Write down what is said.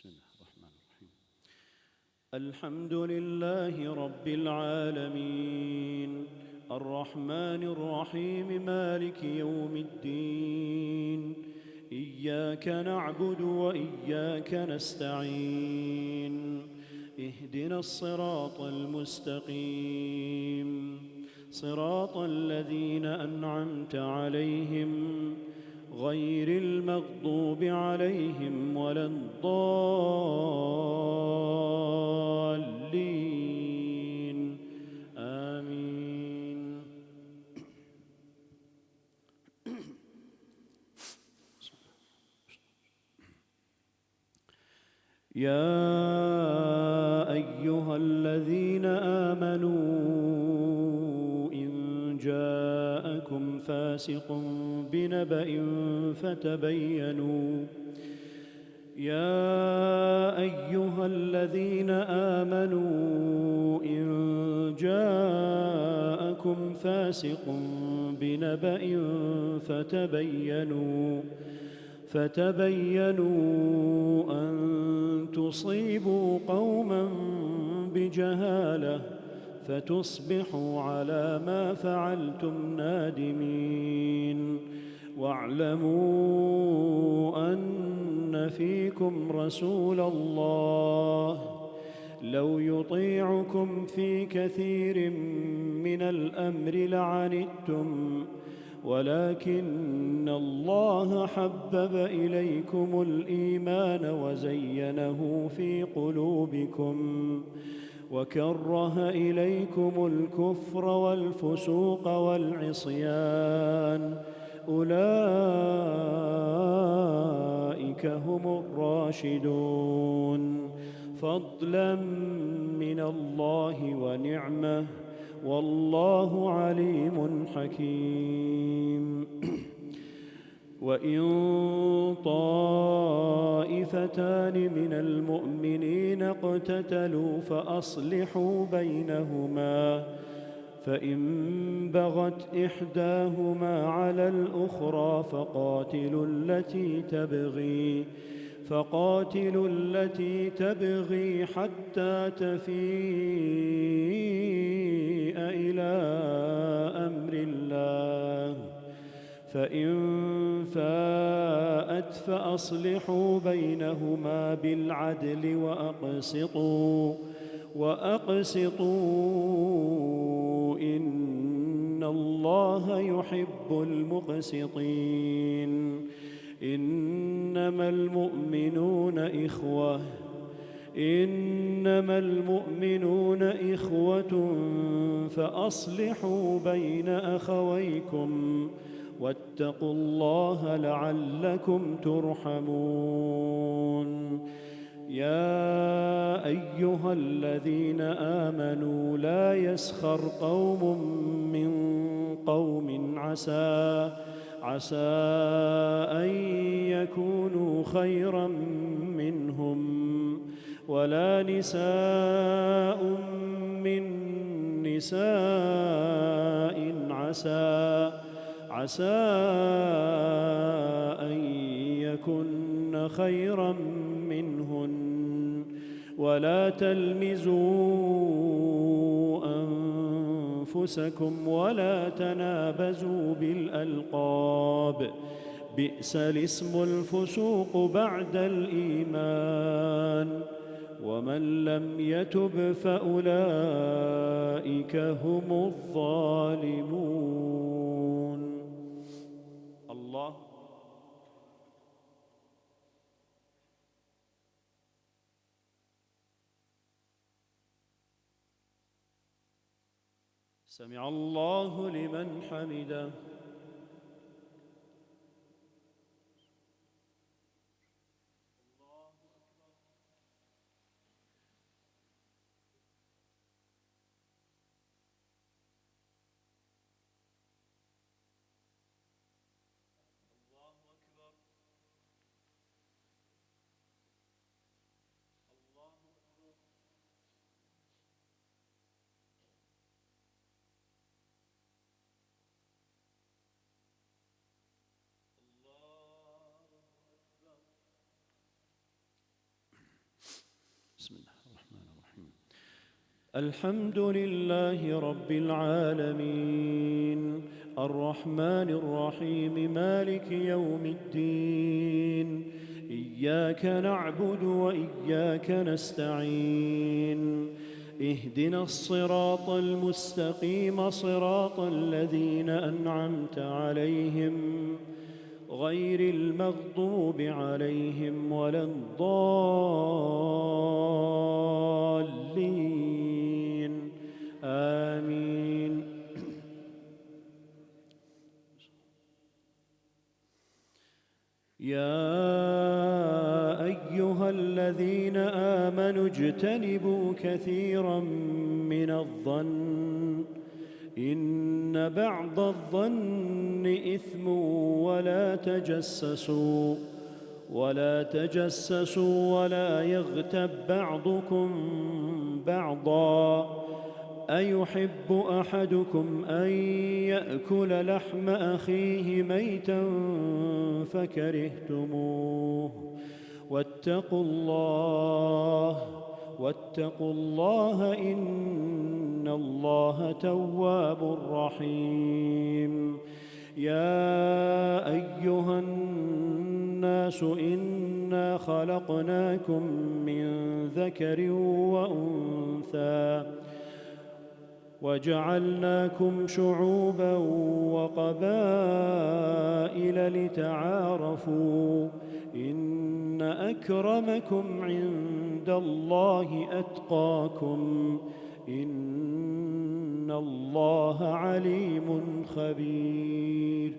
بسم الله الرحمن الرحيم. الحمد لله رب العالمين الرحمن الرحيم مالك يوم الدين إياك نعبد وإياك نستعين اهدنا الصراط المستقيم صراط الذين أنعمت عليهم غير المغضوب عليهم ولا الضالين آمين. يا أيها الذين آمنوا إن جاءكم فاسق بنبأ فتبينوا يا أيها الذين آمنوا إن جاءكم فاسق بنبأ فتبينوا أن تصيبوا قوما بجهالة فتصبحوا على ما فعلتم نادمين واعلموا أن فيكم رسول الله لو يطيعكم في كثير من الأمر لعنتم ولكن الله حبب إليكم الإيمان وزينه في قلوبكم وكره إليكم الكفر والفسوق والعصيان أولئك هم الراشدون فضلا من الله ونعمة والله عليم حكيم. وإن طائفتان من المؤمنين اقتتلوا فأصلحوا بينهما فإن بغت إحداهما على الأخرى فقاتلوا التي تبغي حتى تفيء إلى أمر الله فإن فاءت فأصلحوا بينهما بالعدل وأقسطوا إن الله يحب المقسطين. إنما المؤمنون إخوة فأصلحوا بين أخويكم واتقوا الله لعلكم ترحمون. يا أيها الذين آمنوا لا يسخر قوم من قوم عسى أن يكونوا خيرا منهم ولا نساء من نساء عسى أن يكن خيرا منهن ولا تلمزوا أنفسكم ولا تنابزوا بالألقاب بئس الاسم الفسوق بعد الإيمان ومن لم يتب فأولئك هم الظالمون. الله سمع الله لمن حمده. الحمد لله رب العالمين الرحمن الرحيم مالك يوم الدين إياك نعبد وإياك نستعين اهدنا الصراط المستقيم صراط الذين أنعمت عليهم غير المغضوب عليهم ولا الضالين آمين. يا أيها الذين آمنوا اجتنبوا كثيرا من الظن إن بعض الظن إثم ولا تجسسوا ولا يغتب بعضكم بعضا أيحب أحدكم أن يأكل لحم أخيه ميتا فكرهتموه واتقوا الله إن الله تواب رحيم. يا أيها الناس إنا خلقناكم من ذكر وأنثى وجعلناكم شعوبا وقبائل لتعارفوا إن أكرمكم عند الله أتقاكم إن الله عليم خبير.